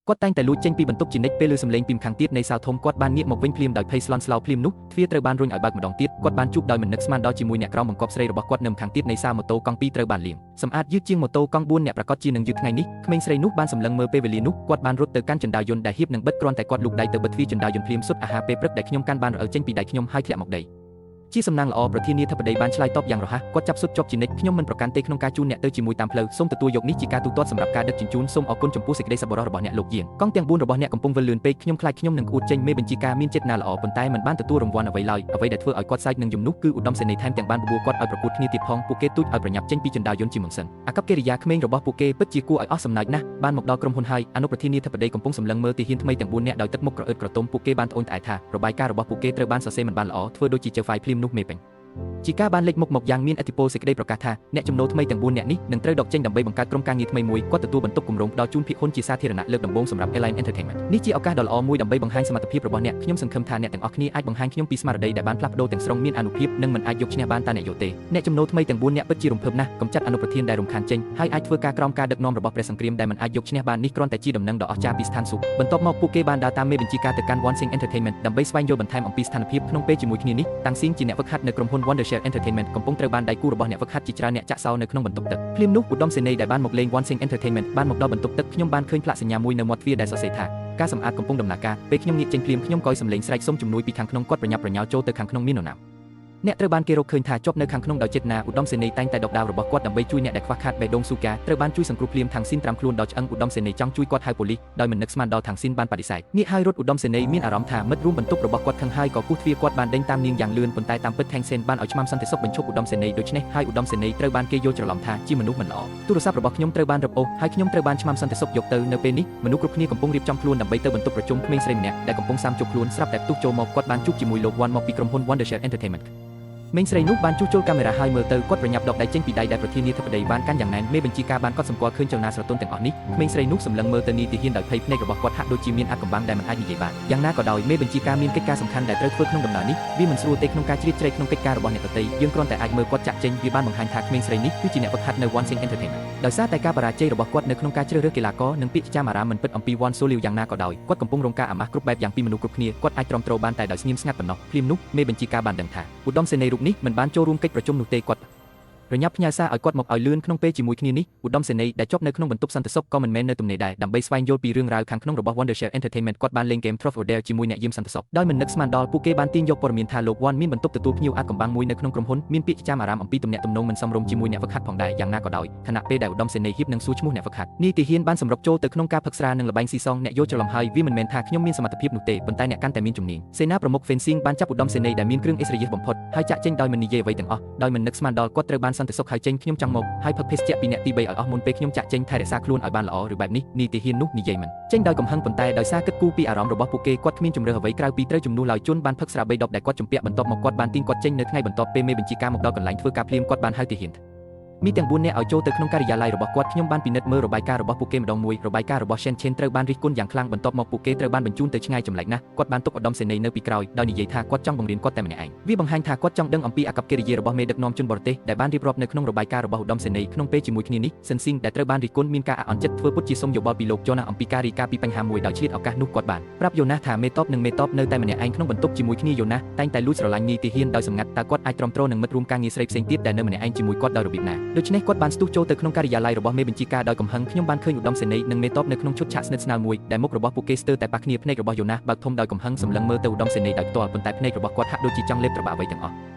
គាត់តែងតែលួចចេញពីបន្ទប់ជានិច្ចពេលឮសំឡេងពីម្ខាងទៀតនៃសាវធំគាត់បានងាកមកវិញភ្លាមដោយភ័យស្លន់ស្លោភ្លាមនោះទ្វារត្រូវបានរុញឲ្យបើកម្ដងទៀតគាត់បានជួបដោយមិននឹកស្មានដល់ជាមួយអ្នកក្រោមបង្គាប់ស្រីរបស់គាត់នៅម្ខាងទៀតនៃសាវម៉ូតូកង់2ត្រូវបានលាងសម្អាតយឺតជាងម៉ូតូកង់4អ្នកប្រកាសជានឹងយឺតថ្ងៃនេះក្មេងស្រីនោះបានសម្លឹងមើលពេលវេលានោះគាត់បានរត់ទៅកាន់ចណ្ដាយយន្តដែលហៀបនឹងបិទគ្រាន់តែគាត់លូកដៃទៅបិទទ្វារចណ្ដាយយន្តភ្លាមសុទ្ធអាហារពេលព្រឹកដែលខ្ញុំកាន់បានរអិលចេញពីដៃខ្ញុំហើយធ្លាក់មកដីជាសំណាងល្អប្រធានាធិបតីបានឆ្លើយតបយ៉ាងរហ័សគាត់ចាប់សុទ្ធជាប់ជានិច្ចខ្ញុំមិនប្រកាន់ទេក្នុងការជូនអ្នកទៅជាមួយតាមផ្លូវសូមទទួលយកនេះជាការទូទាត់សម្រាប់ការដឹកជញ្ជូនសូមអរគុណចំពោះសេចក្តីសប្បុរសរបស់អ្នកលោកយានកង់ទាំង4របស់អ្នកកំពុងវិលលឿនពេកខ្ញុំខ្លាចខ្ញុំនឹងអួតចេញមេបញ្ជាការមានចេតនាល្អប៉ុន្តែមិនបានទទួលរង្វាន់អ្វីឡើយអ្វីដែលធ្វើឲ្យគាត់សើចនឹងជំនួសគឺឧត្តមសេនីយ៍ថែមទាំងបានបបួលគាត់ឲ្យប្រកួតគ្នាទៀតផងពួកគេទូចឲ្យប្រញាប់ចេញពីចណ្ដាយយន្តជាមុនសិនអាកប្បកិរិយាក្មេងរបស់ពួកគេពិតជាគួរឲ្យអស់សំណើចណាស់បានមកដល់ក្រុមហ៊ុនហើយអនុប្រធានាធិបតីកំពុងសម្លឹងមើលទាហានថ្មីទាំង4នាក់ដោយទឹកមុខក្រអឺតក្រទុំពួកគេបានត្អូញត្អែថារបាយការណ៍របស់ពួកគេត្រូវបានសរសេរមិនបានល្អធ្វើដូចជាជើហ្វាយភ្លាមនោះមេពេញជាការបានលេចមុខមកយ៉ាងមានឥទ្ធិពលសេចក្តីប្រកាសថាអ្នកចំណូលថ្មីទាំង4នាក់នេះនឹងត្រូវដកចេញដើម្បីបង្កើតក្រុមការងារថ្មីមួយគាត់ទទួលបន្ទុកគម្រោងផ្ដល់ជូនភាគហ៊ុនជាសាធារណៈលើកដំបូងសម្រាប់ Airline Entertainment នេះជាឱកាសដ៏ល្អមួយដើម្បីបង្ហាញសមត្ថភាពរបស់អ្នកខ្ញុំសង្ឃឹមថាអ្នកទាំងអស់គ្នាអាចបង្ហាញខ្ញុំពីស្មារតីដែលបានផ្លាស់ប្ដូរទាំងស្រុងមានអានុភាពនិងមិនអាចយកឈ្នះបានតែអ្នកយកទេអ្នកចំណូលថ្មីទាំង4នាក់ពិតជារំភើបណាស់កំចាត់អនុប្រធានដែលរំខានចេញហើយអាចធ្វើការក្រោមការដឹកនាំរបស់ព្រះសង្គ្រាមដែលមិនអាចយកឈ្នះបាននេះគ្រាន់តែជាដំណឹងដ៏អស្ចារ្យពីស្ថានសុខបន្ទាប់មកពួកគេបានដើរតាមមេបញ្ជាការទៅកាន់ One Sing Entertainment ដើម្បីស្វែងយល់បន្ថែមអំពីស្ថានភាពក្នុងពេលជាមួយគ្នានេះតាំងស៊ីងជាអ្នកហ្វឹកហាត់នៅក្រុមហ៊ុន Wondershare Entertainment កំពុងត្រូវបានដៃគូរបស់អ្នកហ្វឹកហាត់ជាច្រើនអ្នកចាក់សោនៅក្នុងបន្ទប់ទឹកភ្លាមនោះឧត្តមសេនីយ៍ដែលបានមកលេង One Sing Entertainment បានមកដល់បន្ទប់ទឹកខ្ញុំបានឃើញផ្លាកសញ្ញាមួយនៅមាត់ទ្វារដែលសរសេរថាការសម្អាតកំពុងដំណើរការពេលខ្ញុំងាកចេញភ្លាមខ្ញុំក៏សំឡេងស្រែកសុំជំនួយពីខាងក្នុងគាត់ប្រញាប់ប្រញាល់ចូលទៅខាងក្នុងមាននរណាអ្នកត្រូវបានគេរកឃើញថាជាប់នៅខាងក្នុងដោយចេតនាឧត្តមសេនីយ៍តែងតែដកដាវរបស់គាត់ដើម្បីជួយអ្នកដែលខ្វះខាតបេះដូងស៊ូកាត្រូវបានជួយសង្គ្រោះភ្លាមທາງស៊ីនត្រាំខ្លួនដល់ឆ្អឹងឧត្តមសេនីយ៍ចង់ជួយគាត់ហៅប៉ូលីសដោយមិននឹកស្មានដល់ທາງស៊ីនបានបដិសេធងាកហើយរត់ឧត្តមសេនីយ៍មានអារម្មណ៍ថាមិត្តរួមបន្ទប់របស់គាត់ខឹងហើយក៏គូសទ្វារគាត់បានដេញតាមនាងយ៉ាងលឿនប៉ុន្តែតាមពិតថេងសេនបានឲ្យឆ្មាំសន្តិសុខបញ្ឈប់ឧត្តមសេនីយ៍ដូច្នេះហើយឧត្តមសេនីយ៍ត្រូវបានគេយល់ច្រឡំថាជាមនុស្សមិនល្អទូរស័ព្ទរបស់ខ្ញុំត្រូវបានរឹបអូសហើយខ្ញុំត្រូវបានឆ្មាំសន្តិសុខយកទៅនៅពេលនេះមនុស្សគ្រប់គ្នាកំពុងរៀបចំខ្លួនដើម្បីទៅបន្ទប់ប្រជុំក្មេងស្រីម្នាក់ដែលកំពុងសាមជុកខ្លួនស្រាប់តែផ្ទុះចូលមកគាត់បានជួបជាមួយលោកវ៉ាន់មកពីក្រុមហ៊ុន Wondershare Entertainmentមេងស្រីនោះបានជួសជុលកាមេរ៉ាហើយមើលទៅគាត់ប្រញាប់ដកដៃចេញពីដៃដែលប្រធានាធិបតីបានកាន់យ៉ាងណែនមេបញ្ជាការបានកត់សម្គាល់ឃើញចលនាស្រទន់ទាំងអស់នេះក្មេងស្រីនោះសម្លឹងមើលទៅនាយទាហានដោយភ័យភ្នែករបស់គាត់ហាក់ដូចជាមានអាថ៌កំបាំងដែលមិនអាចនិយាយបានយ៉ាងណាក៏ដោយមេបញ្ជាការមានកិច្ចការសំខាន់ដែលត្រូវធ្វើក្នុងដំណើរនេះវាមិនស្រួលទេក្នុងការជ្រៀតជ្រែកក្នុងកិច្ចការរបស់អ្នកដទៃយើងគ្រាន់តែអាចមើលគាត់ចាក់ចេញវាបានបង្ហាញថាក្មេងស្រីនេះគឺជាអ្នកហ្វឹកហាត់នៅ One Sing Entertainment ដោយសារតែការបរាជ័យរបស់គាត់នៅក្នុងការជ្រើសរើសកីឡាករនិងពាក្យចាមអារ៉ាមមិនពិតអំពី One Solio យ៉ាងណាក៏ដោយគាត់កំពុងរងការអាម៉ាស់គ្រប់បែបយ៉ាងពីមនុស្សគ្រប់គ្នាគាត់អាចទ្រាំទ្របានតែដោយស្ងៀមស្ងាត់ប៉ុណ្ណោះភ្លាមនោះមេបញ្ជាការបានដឹងថាឧត្តមសេនីយ៍រូបនេះមិនបានចូលរួមកិច្ចប្រជុំនោះទេគាត់រញាប់ផ្ញើសារឲ្យគាត់មកឲ្យលឿនក្នុងពេលជាមួយគ្នានេះឧត្តមសេនីយ៍ដែលជាប់នៅក្នុងបន្ទប់សន្តិសុខក៏មិនមែននៅទំនេរដែរដើម្បីស្វែងយល់ពីរឿងរ៉ាវខាងក្នុងរបស់ Wondershare Entertainment គាត់បានលេងហ្គេម Truth or Dare ជាមួយអ្នកយាមសន្តិសុខដោយមិននឹកស្មានដល់ពួកគេបានទាញយកព័ត៌មានថាលោក One មានបន្ទប់ទទួលភ្ញៀវអាថ៌កំបាំងមួយនៅក្នុងក្រុមហ៊ុនមានពាក្យចាមអារ៉ាមអំពីទំនាក់ទំនងមិនសមរម្យជាមួយអ្នកហ្វឹកហាត់ផងដែរយ៉ាងណាក៏ដោយខណៈពេលដែលឧត្តមសេនីយ៍ហ៊ាននឹងសួរឈ្មោះអ្នកហ្វឹកហាត់នាយទាហានបានសម្រុកចូលទៅក្នុងការផឹកស្រានិងល្បែងស៊ីសងអ្នកយល់ច្រឡំហើយវាមិនមែនថាខ្ញុំមានសមត្ថភាពនោះទេប៉ុន្តែអ្នកកាន់តែមានជំនាញសេនាប្រមុខ Fencing បានចាប់ឧត្តមសេនីយ៍ដែលមានគ្រឿងអេសរយេសបំផុតហើយចាក់ចេញដោយមិននិយាយអ្វីទាំងអស់ដោយមិននឹកស្មានដល់គាត់ត្រូវបានសន្តិសុខហើយចេញខ្ញុំចង់មកហើយផឹកភេសជ្ជៈពីអ្នកទី3ឲ្យអស់មុនពេលខ្ញុំចាក់ចេញថែរក្សាខ្លួនឲ្យបានល្អឬបែបនេះនាយទាហាននោះនិយាយមិនចេញដោយកំហឹងប៉ុន្តែដោយសារគិតគូរពីអារម្មណ៍របស់ពួកគេគាត់គ្មានជំរឿអ្វីក្រៅពីត្រូវជំនួសឡើយជន់បានផឹកស្រា3ដបដែលគាត់ជំពាក់បន្ទាប់មកគាត់បានទាញគាត់ចេញនៅថ្ងៃបន្ទាប់ពេលមេបញ្ជាការមកដល់កន្លែងធ្វើការភ្លាមគាត់បានហៅទាហានមីទាំង4នាក់ឲ្យចូលទៅក្នុងការិយាល័យរបស់គាត់ខ្ញុំបានពិនិត្យមើលរបាយការណ៍របស់ពួកគេម្ដងមួយរបាយការណ៍របស់ Shen Chen ត្រូវបានរិះគន់យ៉ាងខ្លាំងបន្ទាប់មកពួកគេត្រូវបានបញ្ជូនទៅឆ្ងាយចម្លែកណាស់គាត់បានទុកឧត្តមសេនីយ៍នៅពីក្រោយដោយនិយាយថាគាត់ចង់បង្រៀនគាត់តែម្នាក់ឯងវាបង្ហាញថាគាត់ចង់ដឹងអំពីអាកប្បកិរិយារបស់មេដឹកនាំជនបរទេសដែលបានរៀបរាប់នៅក្នុងរបាយការណ៍របស់ឧត្តមសេនីយ៍ក្នុងពេលជាមួយគ្នានេះសិនស៊ីងដែលត្រូវបានរិះគន់មានការអាក់អន់ចិត្តធ្វើពុតជាសុំយោបល់ពីលោកយ៉ូណាអំពីការរាយការណ៍ពីបញ្ហាមួយដោយឆ្លៀតឱកាសនោះគាត់បានប្រាប់យ៉ូណាថាមេតបនិងមេតបនៅតែម្នាក់ឯងក្នុងបន្ទប់ជាមួយគ្នាយ៉ូណាតែងតែលួចស្រឡាញ់នាយទាហានដោយសម្ងាត់តើគាត់អាចទ្រាំទ្រនឹងមិត្តរួមការងារស្រីផ្សេងទៀតដែលនៅម្នាក់ឯងជាមួយគាត់ដោយរបៀបណាដូច្នេះគាត់បានស្ទុះចូលទៅក្នុងការិយាល័យរបស់មេបញ្ជាការដោយកំហឹងខ្ញុំបានឃើញឧត្តមសេនីយ៍និងមេតបនៅក្នុងឈុតឆាកស្និទ្ធស្នាលមួយដែលមុខរបស់ពួកគេស្ទើរតែប៉ះគ្នាភ្នែករបស់យ៉ូណាបើកធំដោយកំហឹងសម្លឹងមើលទៅឧត្តមសេនីយ៍ដោយផ្ទាល់ប៉ុន្តែភ្នែករបស់គាត់ហាក់ដូចជាចង់លេបត្របាក់អ្វីទាំងអស់